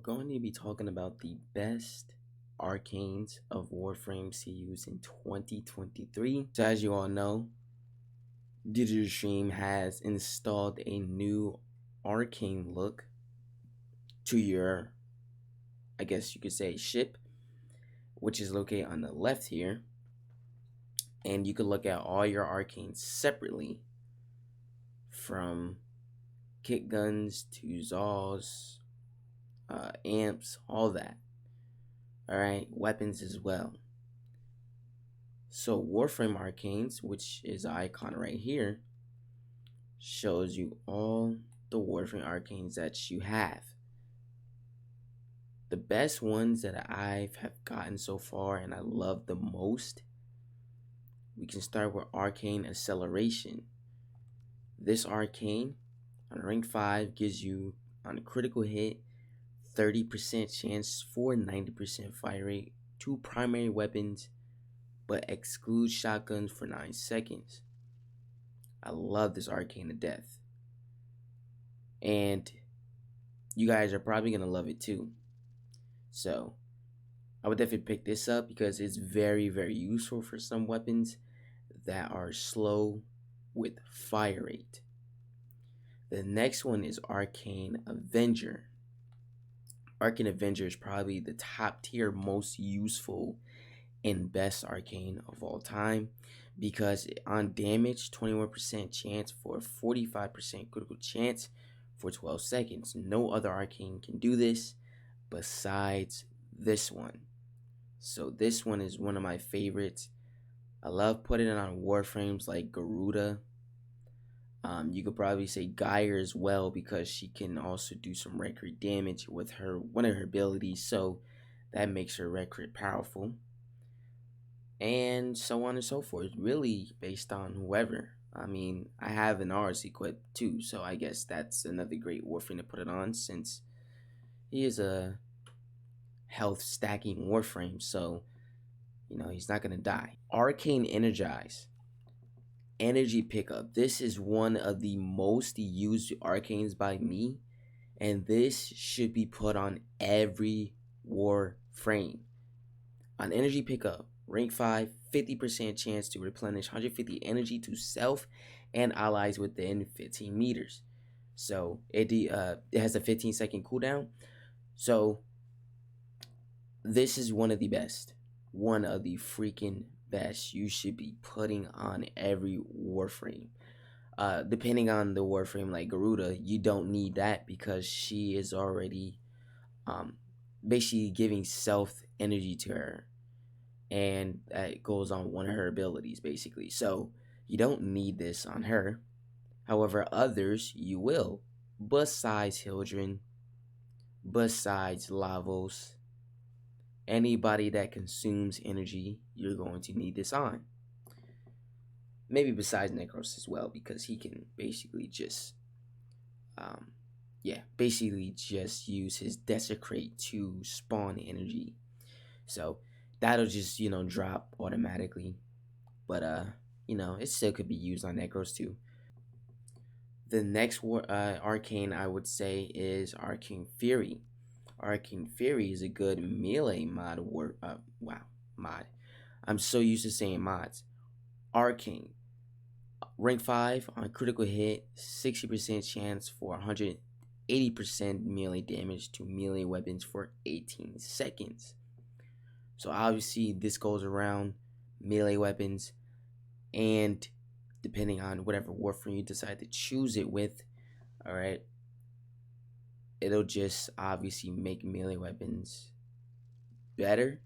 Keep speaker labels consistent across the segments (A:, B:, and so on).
A: going to be talking about the best Arcanes of Warframe CUs in 2023. So as you all know, Digital Stream has installed a new Arcane Look to your, I guess you could say, ship, which is located on the left here. And you can look at all your Arcanes separately, from kick guns to Zaws, amps, all that. Alright, weapons as well. So Warframe Arcanes, which is the icon right here, shows you all the Warframe Arcanes that you have. The best ones that I have gotten so far and I love the most, we can start with Arcane Acceleration. This Arcane on rank 5 gives you, on a critical hit, 30% chance for 90% fire rate, 2 primary weapons, but excludes shotguns for 9 seconds. I love this Arcane of Death. And you guys are probably going to love it too. So I would definitely pick this up because it's very, very useful for some weapons that are slow with fire rate. The next one is Arcane Avenger. Arcane Avenger is probably the top tier, most useful and best Arcane of all time, because on damage, 21% chance for 45% critical chance for 12 seconds. No other Arcane can do this besides this one. So this one is one of my favorites. I love putting it on Warframes like Garuda. You could probably say Geyer as well, because she can also do some red crit damage with one of her abilities, so that makes her red crit powerful. And so on and so forth, really based on whoever. I mean, I have an Ars equipped too, so I guess that's another great Warframe to put it on, since he is a health stacking Warframe, so he's not gonna die. Arcane Energize. Energy pickup. This is one of the most used Arcanes by me, and this should be put on every Warframe. On energy pickup, rank 5, 50% chance to replenish 150 energy to self and allies within 15 meters. So it has a 15-second cooldown. So this is one of the best. One of the freaking best. You should be putting on every Warframe. Depending on the Warframe, like Garuda, you don't need that because she is already basically giving self energy to her, and that goes on one of her abilities basically. So you don't need this on her. However, others you will, besides Hildren, besides Lavos. Anybody that consumes energy, you're going to need this on. Maybe besides Necros as well, because he can basically just basically just use his Desecrate to spawn energy. So that'll just, drop automatically. But it still could be used on Necros too. The next Arcane I would say is Arcane Fury. Arcane Fury is a good melee mod. Mod. I'm so used to saying mods. Arcane. Rank 5 on critical hit, 60% chance for 180% melee damage to melee weapons for 18 seconds. So obviously this goes around melee weapons, and depending on whatever Warframe you decide to choose it with, alright, it'll just obviously make melee weapons better.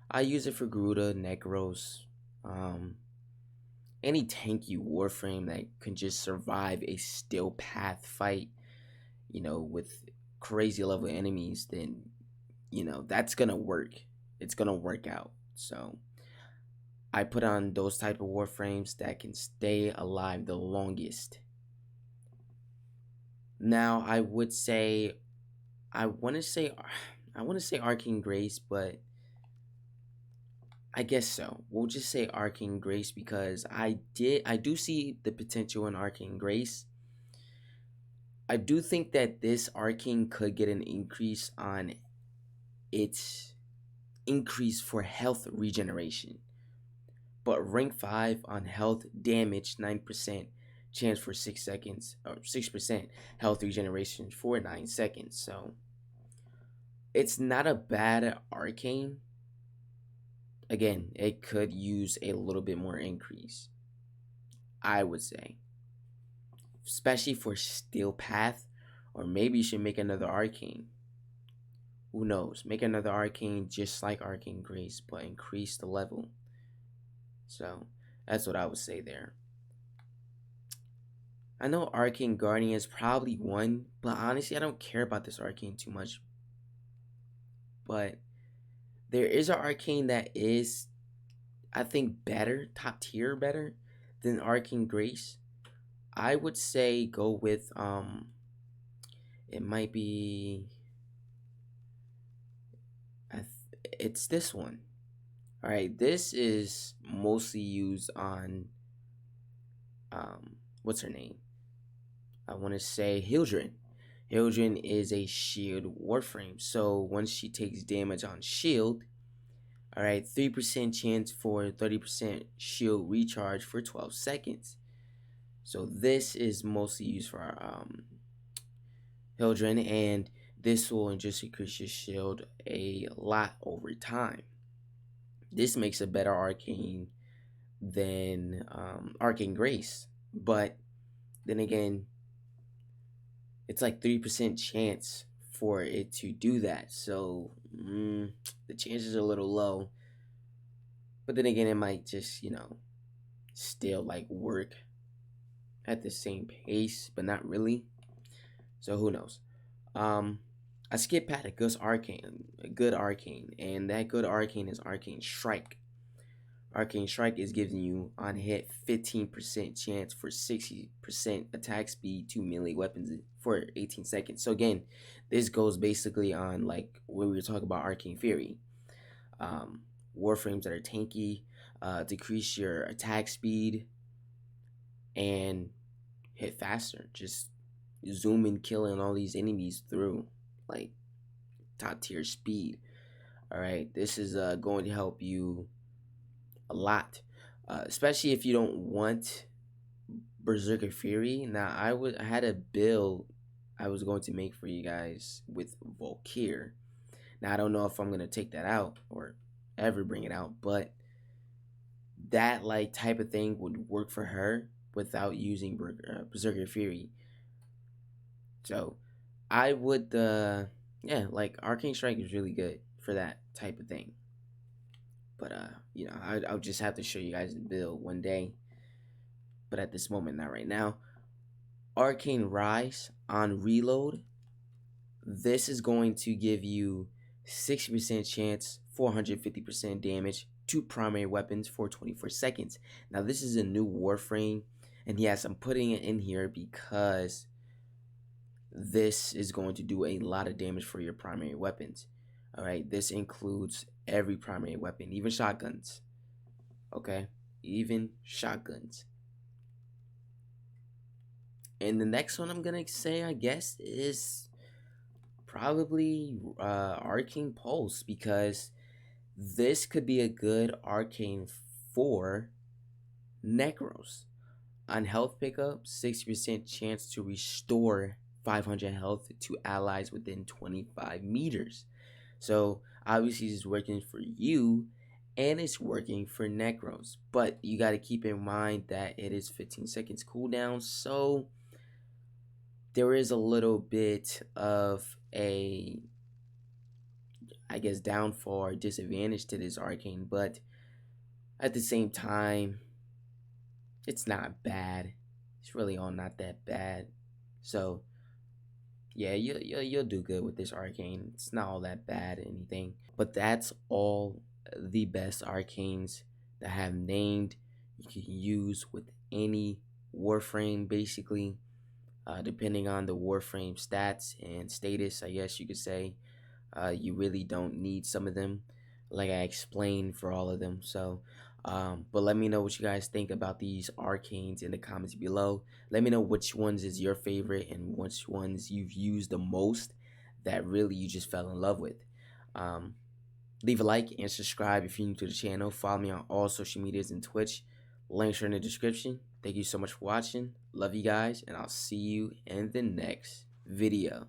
A: I use it for Garuda, Necros, any tanky Warframe that can just survive a still path fight, with crazy level enemies, then, that's gonna work. It's gonna work out. So I put on those type of Warframes that can stay alive the longest. Now I want to say Arcane Grace, but I guess so. We'll just say Arcane Grace because I do see the potential in Arcane Grace. I do think that this Arcane could get an increase on its increase for health regeneration. But rank 5 on health damage, 9% chance for 6 seconds, or 6% health regeneration for 9 seconds. So it's not a bad Arcane. Again, it could use a little bit more increase, I would say. Especially for Steel Path, or maybe you should make another Arcane. Who knows? Make another Arcane just like Arcane Grace, but increase the level. So that's what I would say there. I know Arcane Guardian is probably one, but honestly, I don't care about this Arcane too much. But there is an Arcane that is, I think, better, top tier better than Arcane Grace. I would say go with it might be it's this one. All right, this is mostly used on what's her name? I want to say Hildren. Hildren is a shield Warframe. So once she takes damage on shield, all right, 3% chance for 30% shield recharge for 12 seconds. So this is mostly used for Hildren, and this will just increase your shield a lot over time. This makes a better Arcane than Arcane Grace, but then again, it's like 3% chance for it to do that. So the chances are a little low. But then again, it might just, still like work at the same pace, but not really. So who knows? I skipped past a good Arcane, and that good Arcane is Arcane Strike. Arcane Strike is giving you on hit 15% chance for 60% attack speed to melee weapons for 18 seconds. So again, this goes basically on like when we were talking about Arcane Fury. Warframes that are tanky, decrease your attack speed and hit faster. Just zoom and killing all these enemies through like top tier speed. All right, this is going to help you a lot, especially if you don't want Berserker Fury. Now I had a build I was going to make for you guys with Volkir. Now I don't know if I'm gonna take that out or ever bring it out, but that like type of thing would work for her without using Berserker Fury. So I would like Arcane Strike is really good for that type of thing. But I'll just have to show you guys the build one day. But at this moment, not right now. Arcane Rise on reload. This is going to give you 60% chance, 450% damage to primary weapons for 24 seconds. Now this is a new Warframe, and yes, I'm putting it in here because this is going to do a lot of damage for your primary weapons. All right, this includes every primary weapon, even shotguns. Okay, even shotguns. And the next one I'm gonna say, I guess, is probably Arcane Pulse, because this could be a good Arcane for Necros. On health pickup, 60% chance to restore 500 health to allies within 25 meters. So obviously it's working for you and it's working for Necros. But you got to keep in mind that it is 15 seconds cooldown. So there is a little bit of a, I guess, downfall or disadvantage to this Arcane. But at the same time, it's not bad. It's really all not that bad. So yeah, you'll do good with this Arcane. It's not all that bad or anything. But that's all the best Arcanes that I have named. You can use with any Warframe, basically, depending on the Warframe stats and status, I guess you could say. You really don't need some of them, like I explained for all of them. So But let me know what you guys think about these arcanes in the comments below. Let me know which ones is your favorite and which ones you've used the most that really you just fell in love with. Um, Leave a like and subscribe if you're new to the channel. Follow me on all social medias and Twitch. Links are in the description. Thank you so much for watching. Love you guys, and I'll see you in the next video.